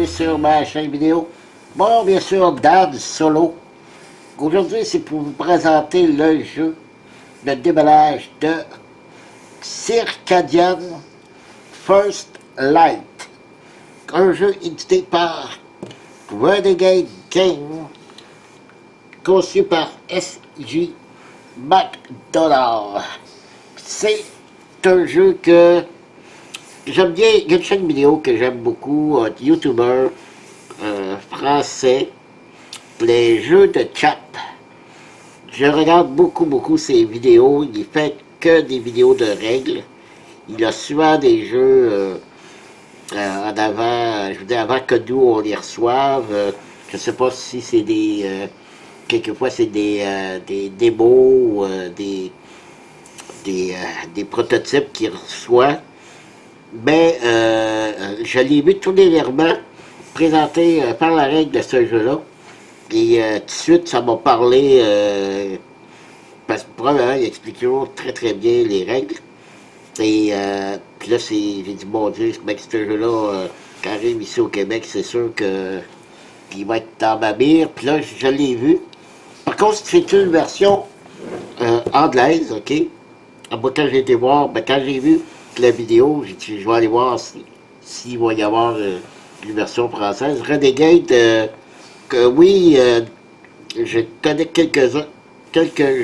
bienvenue sur ma chaîne vidéo. Bon, bien sûr, Dad Solo. Aujourd'hui, c'est pour vous présenter le jeu de déballage de Circadian First Light. Un jeu édité par Renegade Game, conçu par S.J. McDonald. C'est un jeu que j'aime bien. Il y a une chaîne vidéo que j'aime beaucoup, un YouTuber français, les jeux de chat. Je regarde beaucoup ses vidéos. Il fait que des vidéos de règles. Il a souvent des jeux en avant, je veux dire, avant que nous on les reçoive. Je sais pas si c'est des quelquefois c'est des démos, des prototypes qu'il reçoit. Mais je l'ai vu tout dernièrement présenté par la règle de ce jeu-là. Et tout de suite, ça m'a parlé, parce que probablement, il explique toujours très bien les règles. Et puis là, j'ai dit, mon Dieu, ce jeu-là, quand il arrive ici au Québec, c'est sûr qu'il va être dans ma mire. Puis là, je l'ai vu. Par contre, c'est une version anglaise, ok? Moi, quand j'ai été voir, ben, quand j'ai vu la vidéo, j'ai dit, je vais aller voir s'il va y avoir une version française. Renegade, que oui, je connais quelques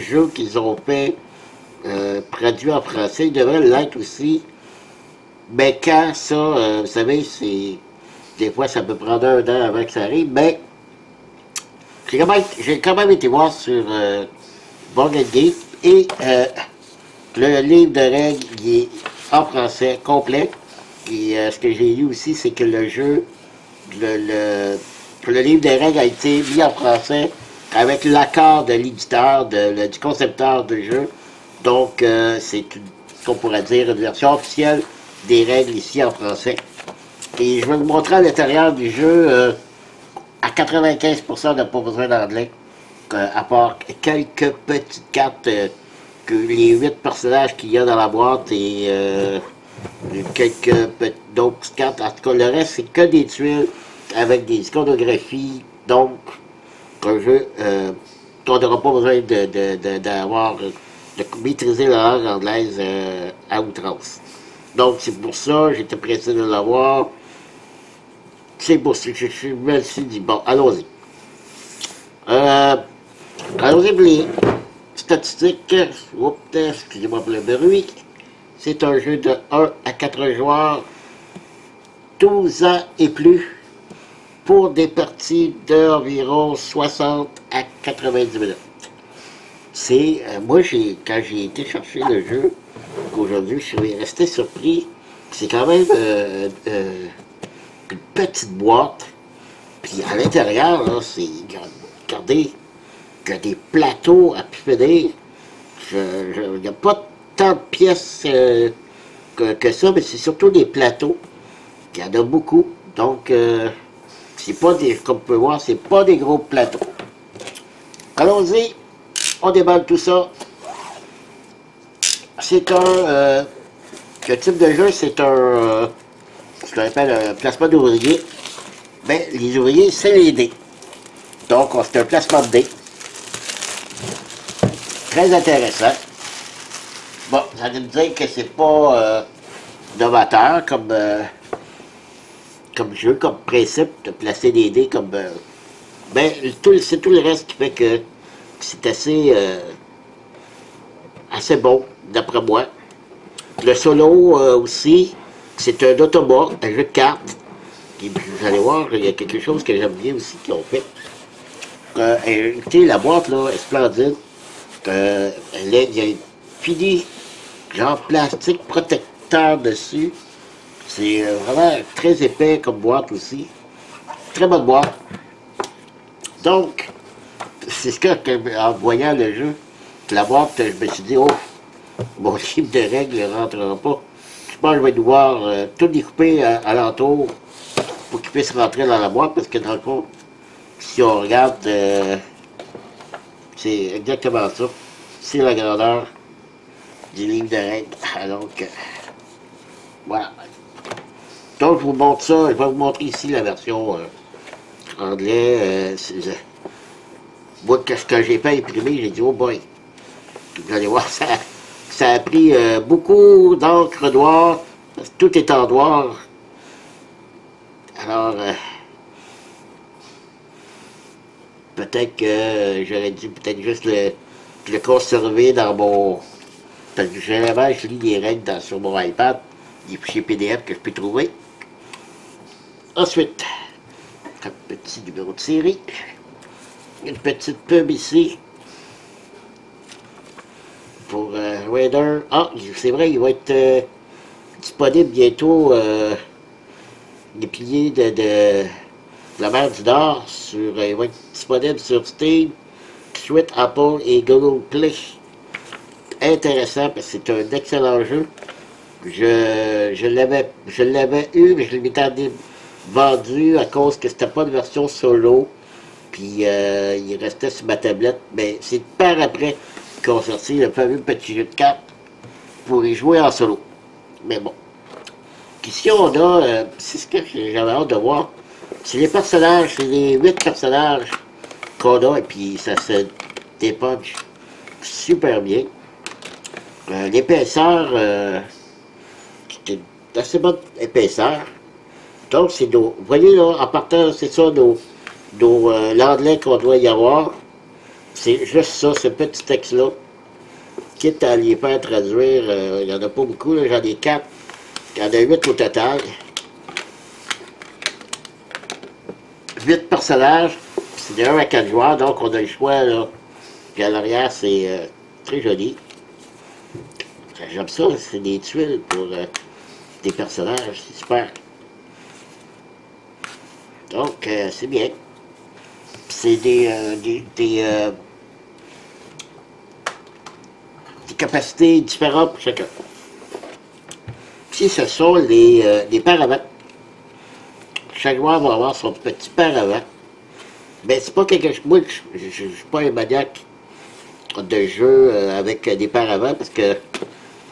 jeux qu'ils ont fait produits en français. Ils devraient l'être aussi. Mais quand ça, vous savez, des fois, ça peut prendre un an avant que ça arrive. Mais j'ai quand même été voir sur Board Game et le livre de règles il est en français complet. Et ce que j'ai lu aussi, c'est que le jeu, le livre de règles a été mis en français avec l'accord de l'éditeur, du concepteur de jeu. Donc, c'est ce qu'on pourrait dire une version officielle des règles ici en français. Et je vais vous montrer à l'intérieur du jeu, à 95%, on n'a pas besoin d'anglais, à part quelques petites cartes, que les 8 personnages qu'il y a dans la boîte et quelques d'autres cartes. En tout cas, le reste, c'est que des tuiles avec des iconographies. Donc, un jeu, on n'aura pas besoin de maîtriser la langue anglaise à outrance. Donc, c'est pour ça, j'étais pressé de l'avoir. C'est pour ça que je me suis dit, bon, allons-y. Allons-y pour les statistiques. Oups, excusez-moi pour le bruit. C'est un jeu de 1 à 4 joueurs, 12 ans et plus, pour des parties d'environ 60 à 90 minutes. C'est, moi, quand j'ai été chercher le jeu, qu'aujourd'hui, je suis resté surpris. C'est quand même une petite boîte. Puis à l'intérieur, là, c'est, regardez, il y a des plateaux à finir. Il n'y a pas tant de pièces que ça, mais c'est surtout des plateaux. Il y en a beaucoup. Donc, c'est pas des, comme vous pouvez voir, c'est pas des gros plateaux. Allons-y, on déballe tout ça. C'est le type de jeu, c'est ce qu'on appelle un placement d'ouvriers. Mais les ouvriers, c'est les dés. Donc, c'est un placement de dés. Très intéressant. Bon, ça veut me dire que c'est pas novateur comme jeu, comme principe de placer des dés comme... ben, c'est tout le reste qui fait que c'est assez bon, d'après moi. Le solo aussi, c'est un automat, un jeu de cartes. Et puis, vous allez voir, il y a quelque chose que j'aime bien aussi qu'ils ont fait. Écoutez, la boîte là est splendide. Il y a une finie, genre plastique protecteur dessus. C'est vraiment très épais comme boîte aussi. Très bonne boîte. Donc, c'est ce que, en voyant le jeu, la boîte, je me suis dit, oh, mon livre de règles ne rentrera pas. Je pense que je vais devoir tout découper à l'entour pour qu'il puisse rentrer dans la boîte, parce que dans le fond, si on regarde, c'est exactement ça. C'est la grandeur du livre de règles. Donc, voilà. Donc, je vous montre ça. Je vais vous montrer ici la version anglais. Moi, quand j'ai pas imprimé, j'ai dit, oh boy. Vous allez voir, ça a pris beaucoup d'encre noire. Tout est en noir. Alors, peut-être que j'aurais dû peut-être juste le conserver dans mon... Parce que généralement, je lis les règles sur mon iPad, des fichiers PDF que je peux trouver. Ensuite, un petit numéro de série. Une petite pub ici. Pour Raider. Ah, c'est vrai, il va être disponible bientôt. Les piliers de la mer du Nord. Il va être disponible sur Steam, Switch, Apple et Google Play. Intéressant parce que c'est un excellent jeu. Je l'avais eu, mais je l'ai vendu à cause que c'était pas une version solo. Puis il restait sur ma tablette. Mais c'est par après qu'on a sorti le fameux petit jeu de cartes pour y jouer en solo. Mais bon. Ici on a, c'est ce que j'avais hâte de voir. C'est les personnages, c'est les 8 personnages qu'on a et puis ça se dépunch super bien. L'épaisseur, c'est une assez bonne épaisseur. Donc, c'est nos. Vous voyez là, en partant, c'est ça, l'anglais qu'on doit y avoir. C'est juste ça, ce petit texte-là. Quitte à les faire traduire, il n'y en a pas beaucoup, j'en ai 4. Il y en a 8 au total. 8 personnages. C'est de 1 à 4 joueurs, donc on a le choix, là. Puis à l'arrière, c'est très joli. J'aime ça, c'est des tuiles pour des personnages, c'est super. Donc, c'est bien. C'est des capacités différentes pour chacun. Ici, ce sont les paravents. Chaque joueur va avoir son petit paravent. Mais c'est pas quelque chose... Moi, je suis pas un maniaque de jeu avec des paravents parce que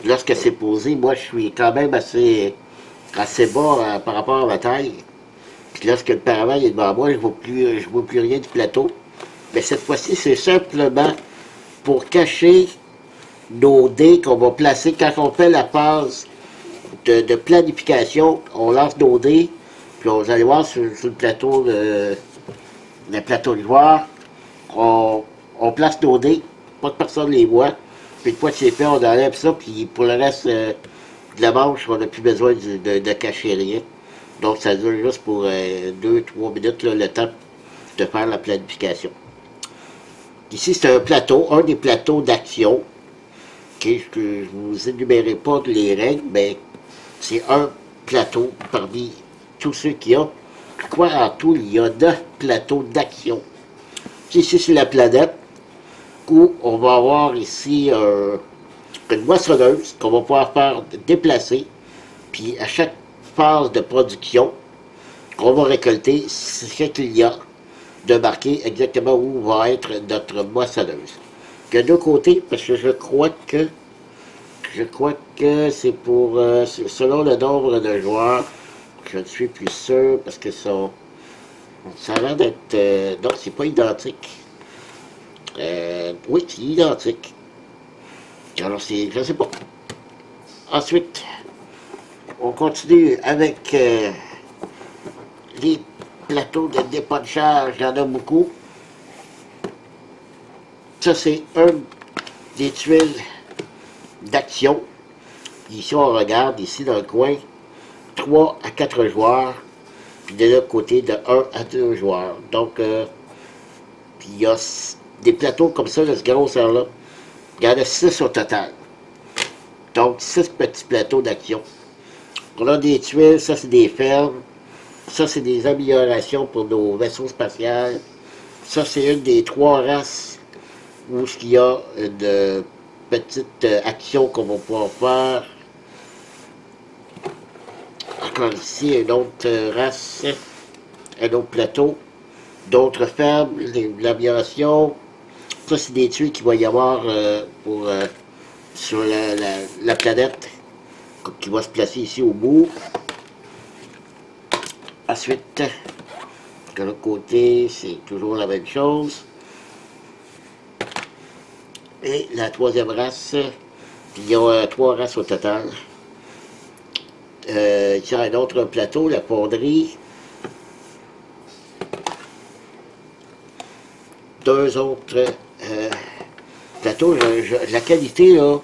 lorsque c'est posé, moi, je suis quand même assez bas par rapport à ma taille. Puis lorsque le paravent est devant moi, je ne vois plus rien du plateau. Mais cette fois-ci, c'est simplement pour cacher nos dés qu'on va placer quand on fait la phase de planification. On lance nos dés, puis vous allez voir sur le plateau de joueur, on place nos dés, pas que personne les voit. Puis une fois que c'est fait, on enlève ça, puis pour le reste de la manche, on n'a plus besoin de cacher rien. Donc ça dure juste pour 2-3 minutes là, le temps de faire la planification. Ici, c'est un plateau, un des plateaux d'action. Okay, je ne vous énumérerai pas les règles, mais c'est un plateau parmi tous ceux qu'il y a. Je crois en tout, il y a 9 plateaux d'action. Ici, c'est la planète où on va avoir ici une moissonneuse qu'on va pouvoir faire déplacer. Puis à chaque phase de production, on va récolter ce qu'il y a de marqué exactement où va être notre moissonneuse. De deux côtés, parce que je crois que c'est pour selon le nombre de joueurs, je ne suis plus sûr parce que ça a l'air d'être non, c'est pas identique. Oui, c'est identique. Alors c'est, je sais pas. Ensuite, on continue avec les plateaux de dépunchage, il y en a beaucoup. Ça, c'est un des tuiles d'action. Ici, on regarde, ici dans le coin, 3 à 4 joueurs. Puis de l'autre côté, de 1 à 2 joueurs. Donc, puis il y a des plateaux comme ça, de ce grosseur-là. Il y en a 6 au total. Donc, 6 petits plateaux d'action. On a des tuiles, ça c'est des fermes. Ça c'est des améliorations pour nos vaisseaux spatials. Ça c'est une des 3 races où il y a une petite action qu'on va pouvoir faire. Encore ici, une autre race, un autre plateau. D'autres fermes, l'amélioration. Ça c'est des tuiles qu'il va y avoir sur la planète qui va se placer ici au bout. Ensuite, de l'autre côté, c'est toujours la même chose. Et la troisième race, il y a 3 races au total. Il y a un autre plateau, la fonderie. 2 autres plateaux. La qualité, là,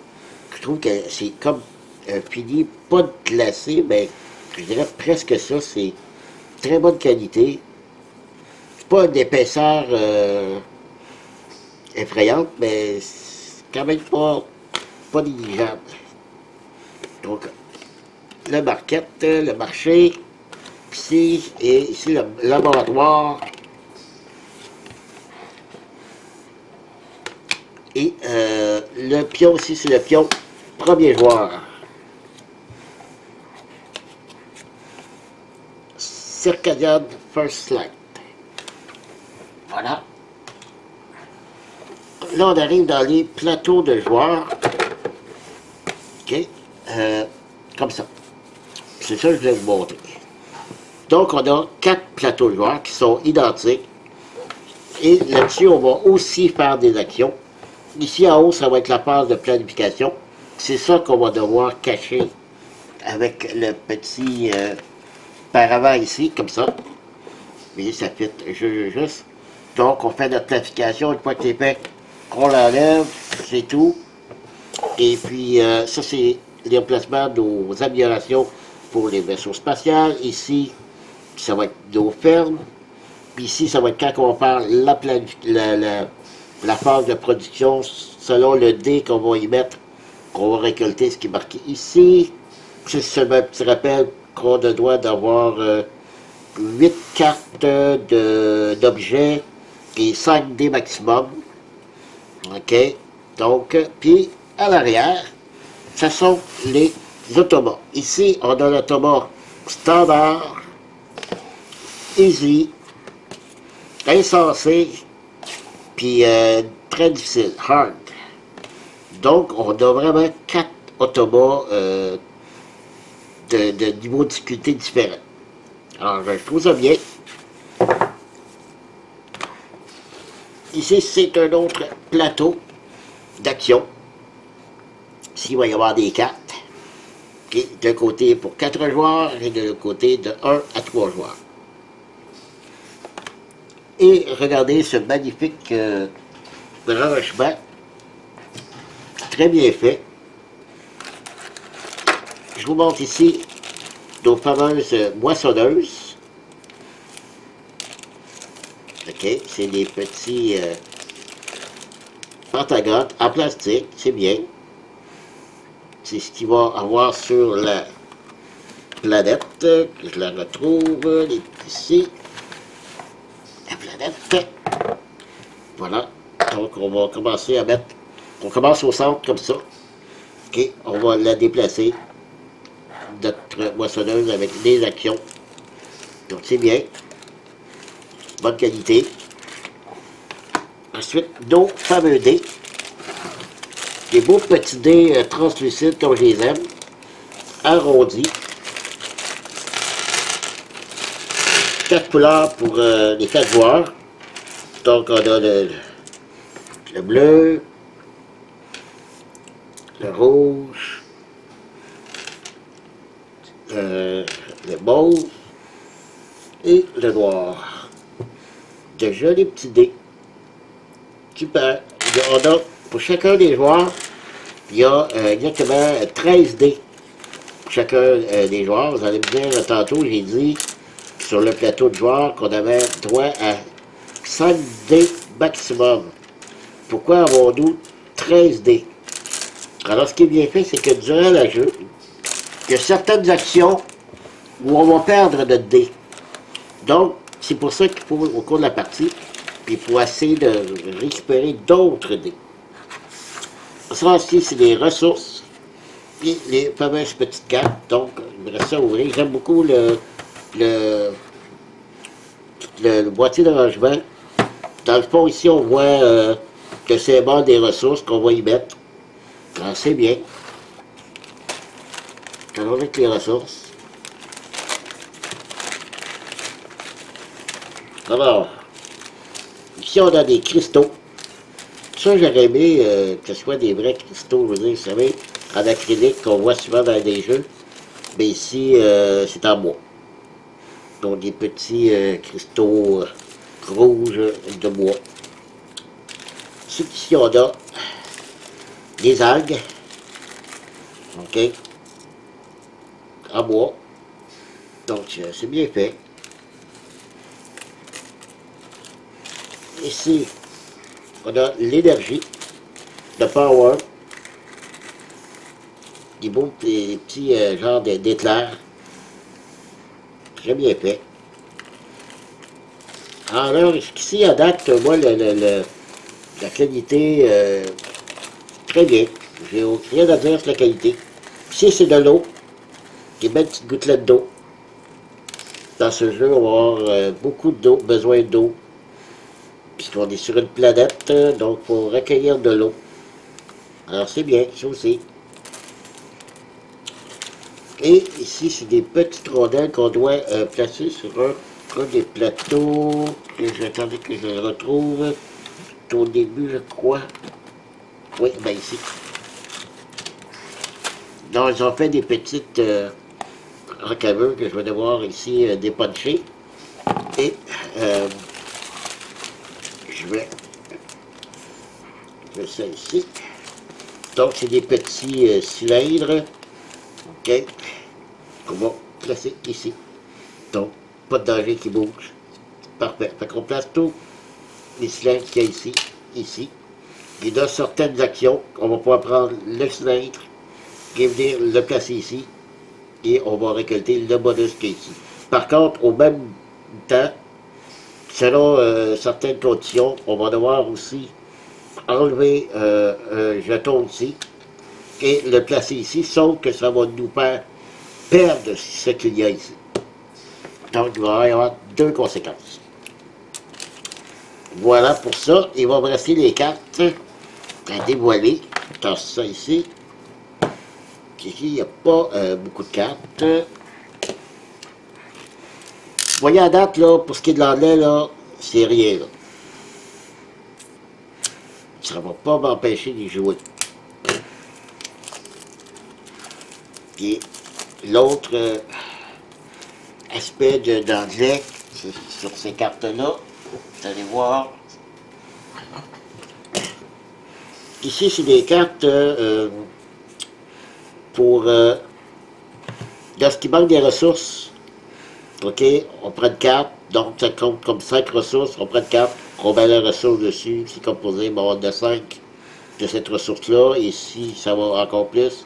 je trouve que c'est comme un fini, pas de glacé, mais je dirais presque ça. C'est très bonne qualité. C'est pas une épaisseur effrayante, mais c'est quand même pas négligeable. Donc, le market, le marché, ici, et ici le laboratoire. Et le pion aussi, c'est le pion premier joueur. Circadian First Light. Voilà. Là, on arrive dans les plateaux de joueurs. OK. Comme ça. C'est ça que je vais vous montrer. Donc, on a 4 plateaux de joueurs qui sont identiques. Et là-dessus, on va aussi faire des actions. Ici, en haut, ça va être la phase de planification. C'est ça qu'on va devoir cacher avec le petit paravent ici, comme ça. Vous voyez, ça fit juste. Donc, on fait notre planification. Une fois que c'est fait, on l'enlève, c'est tout. Et puis, ça, c'est les remplacements de nos améliorations pour les vaisseaux spatials. Ici, ça va être nos fermes. Puis ici, ça va être quand on va faire la phase de production selon le dé qu'on va y mettre, qu'on va récolter ce qui est marqué ici. C'est seulement un petit rappel qu'on doit d'avoir 8 cartes d'objets et 5 dés maximum. OK? Donc, puis à l'arrière, ce sont les automas. Ici, on a l'automa standard, easy, insensé, puis très difficile, hard. Donc, on a vraiment 4 automas de niveau de difficulté différents. Alors, je trouve ça bien. Ici, c'est un autre plateau d'action. Ici, il va y avoir des cartes. Okay. D'un côté pour 4 joueurs et de l'autre côté de 1 à 3 joueurs. Et regardez ce magnifique rangement. Très bien fait. Je vous montre ici nos fameuses moissonneuses. OK, c'est des petits pentagones en plastique, c'est bien. C'est ce qu'il va avoir sur la planète. Je la retrouve, elle est ici. La planète. Voilà. Donc, on va commencer à mettre... On commence au centre comme ça. OK, on va la déplacer. Notre moissonneuse avec des actions. Donc, c'est bien. Bonne qualité. Ensuite, nos fameux dés. Des beaux petits dés translucides comme je les aime. Arrondis. 4 couleurs pour les 4 joueurs. Donc, on a le bleu, le rouge, le mauve et le noir. De jolis petits dés. Super. On a, pour chacun des joueurs, il y a exactement 13 dés. Pour chacun des joueurs. Vous allez me dire, tantôt, j'ai dit sur le plateau de joueurs qu'on avait droit à 5 dés maximum. Pourquoi avons-nous 13 dés? Alors, ce qui est bien fait, c'est que durant le jeu, il y a certaines actions où on va perdre notre dé. Donc, c'est pour ça qu'il faut, au cours de la partie, puis il faut essayer de récupérer d'autres dés. Ça aussi, c'est les ressources, puis les fameuses petites cartes. Donc, il me reste ça à ouvrir. J'aime beaucoup le boîtier de rangement. Dans le fond, ici, on voit le symbole des ressources qu'on va y mettre. Alors, c'est bien. Alors, avec les ressources. Alors, ici on a des cristaux. Ça, j'aurais aimé que ce soit des vrais cristaux, je veux dire, vous savez, en acrylique qu'on voit souvent dans des jeux. Mais ici, c'est en bois. Donc des petits cristaux rouges de bois. Ici, on a des algues. OK? En bois. Donc, c'est bien fait. Ici, on a l'énergie de Power. Des beaux des petits genres d'éclairs. Très bien fait. Alors, ici, à date, moi, la qualité, très bien. J'ai rien à dire sur la qualité. Ici, c'est de l'eau. Des belles petites gouttelettes d'eau. Dans ce jeu, on va avoir beaucoup d'eau, besoin d'eau. Puisqu'on est sur une planète, donc il faut recueillir de l'eau. Alors, c'est bien, ça aussi. Et ici, c'est des petites rondelles qu'on doit placer sur un des plateaux. J'attendais que je le retrouve. Au début, je crois. Oui, ben ici. Donc, ils ont fait des petites recaveurs que je vais devoir ici dépuncher. Et je vais ça ici. Donc, c'est des petits cylindres. OK. Qu'on va placer ici. Donc, pas de danger qui bouge. Parfait. Fait qu'on place tous les cylindres qu'il y a ici, ici. Et dans certaines actions, on va pouvoir prendre le cylindre et venir le placer ici. Et on va récolter le bonus qui est ici. Par contre, au même temps, selon certaines conditions, on va devoir aussi enlever un jeton ici et le placer ici, sauf que ça va nous faire perdre ce qu'il y a ici. Donc, il va y avoir deux conséquences. Voilà pour ça. Il va me rester les cartes à dévoiler. Je tasse ça ici. Ici, il n'y a pas beaucoup de cartes. Vous voyez à date, là, pour ce qui est de l'anglais, là, c'est rien, là. Ça ne va pas m'empêcher d'y jouer. Et l'autre aspect d'anglais, sur ces cartes-là, vous allez voir. Ici, c'est des cartes pour lorsqu'il manque des ressources. OK, on prend une carte, donc ça compte comme 5 ressources, on prend une carte, on met la ressource dessus, c'est composé de 5 de cette ressource-là, ici, ça va encore plus,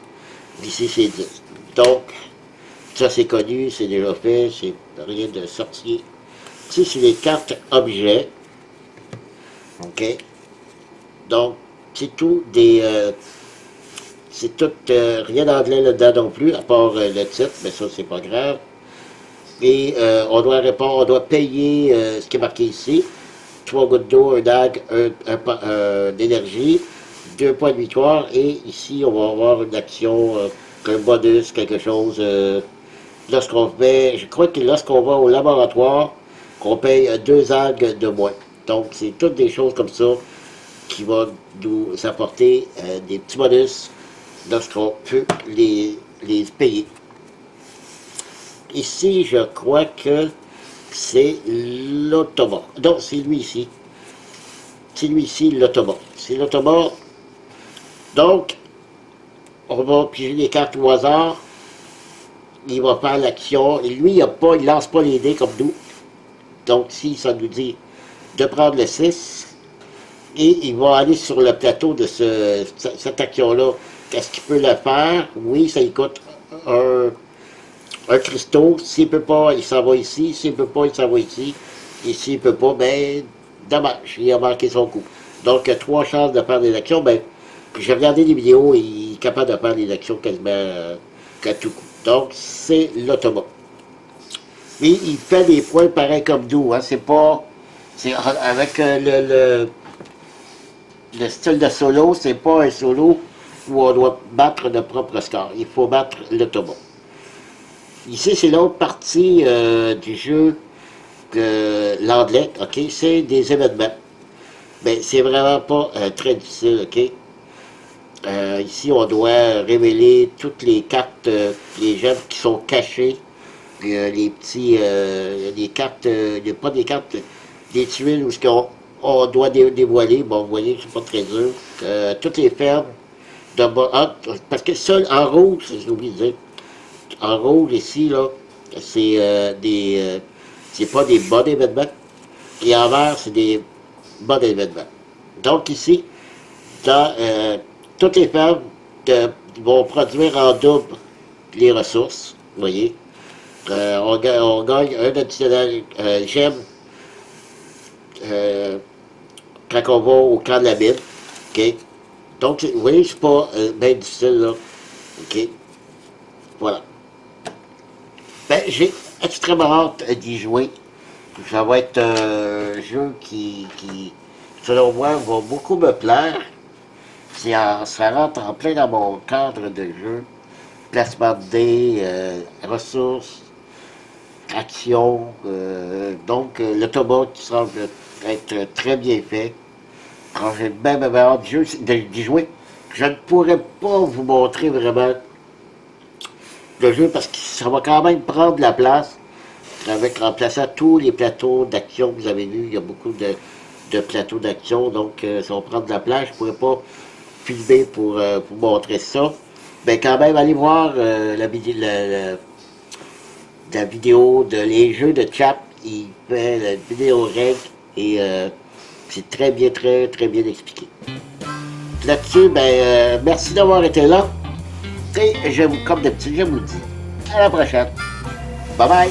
ici, c'est 10. Donc, ça, c'est connu, c'est déjà fait, c'est rien de sorcier. Ici, c'est les cartes objets. OK, donc, c'est tout des... c'est tout, rien d'anglais là-dedans non plus, à part le titre, mais ça, c'est pas grave. Et on doit répondre, on doit payer ce qui est marqué ici. 3 gouttes d'eau, un dague, d'énergie, 2 points de victoire. Et ici, on va avoir une action, un bonus, quelque chose. Lorsqu'on fait, je crois que lorsqu'on va au laboratoire, on paye 2 algues de moins. Donc, c'est toutes des choses comme ça qui vont nous apporter des petits bonus lorsqu'on peut les payer. Ici, je crois que c'est l'autobot. Non, c'est lui ici. C'est lui ici, l'autobot. C'est l'autobot. Donc, on va piger les cartes au hasard. Il va faire l'action. Et lui, il lance pas les dés comme nous. Donc, si ça nous dit de prendre le 6, et il va aller sur le plateau de cette action-là. Est-ce qu'il peut le faire? Oui, ça lui coûte un cristaux. S'il ne peut pas, il s'en va ici. S'il ne peut pas, il s'en va ici. Et s'il ne peut pas, ben, dommage, il a manqué son coup. Donc, il y a 3 chances de faire des actions. Ben, j'ai regardé des vidéos, il est capable de faire des actions quasiment qu'à tout coup. Donc, c'est l'autobot. Et il fait des points pareils comme nous. Hein. C'est pas... C'est avec le style de solo, c'est pas un solo où on doit battre notre propre score. Il faut battre l'autobot. Ici, c'est l'autre partie du jeu l'anglais, ok, c'est des événements. Ben, c'est vraiment pas très difficile, ok? Ici, on doit révéler toutes les cartes, les gemmes qui sont cachées, les petits, les cartes, pas des cartes, des tuiles où on doit dévoiler. Bon, vous voyez, c'est pas très dur. Toutes les fermes, parce que seul en rouge, j'ai oublié de dire, en rouge ici, là, c'est c'est pas des bons événements, et en vert, c'est des bons événements. Donc ici, dans toutes les fermes vont produire en double les ressources, vous voyez. On gagne un additionnel gemme quand on va au camp de la mine, ok. Donc, vous voyez, c'est pas bien difficile, là, ok. Voilà. Ben, j'ai extrêmement hâte d'y jouer. Ça va être un jeu qui, selon moi, va beaucoup me plaire. Ça rentre en plein dans mon cadre de jeu. Placement de dés, ressources, action. Donc, l'autobot qui semble être très bien fait. Alors, j'ai même hâte d'y jouer. Je ne pourrais pas vous montrer vraiment le jeu parce que ça va quand même prendre de la place en plaçant tous les plateaux d'action que vous avez vus. Il y a beaucoup de plateaux d'action, donc ça va prendre de la place. Je ne pourrais pas filmer pour vous montrer ça. Mais quand même, allez voir la vidéo de les jeux de Chap. Il fait la vidéo règle et c'est très bien, très bien expliqué. Là-dessus, ben, merci d'avoir été là. Et comme d'habitude, je vous dis à la prochaine. Bye bye.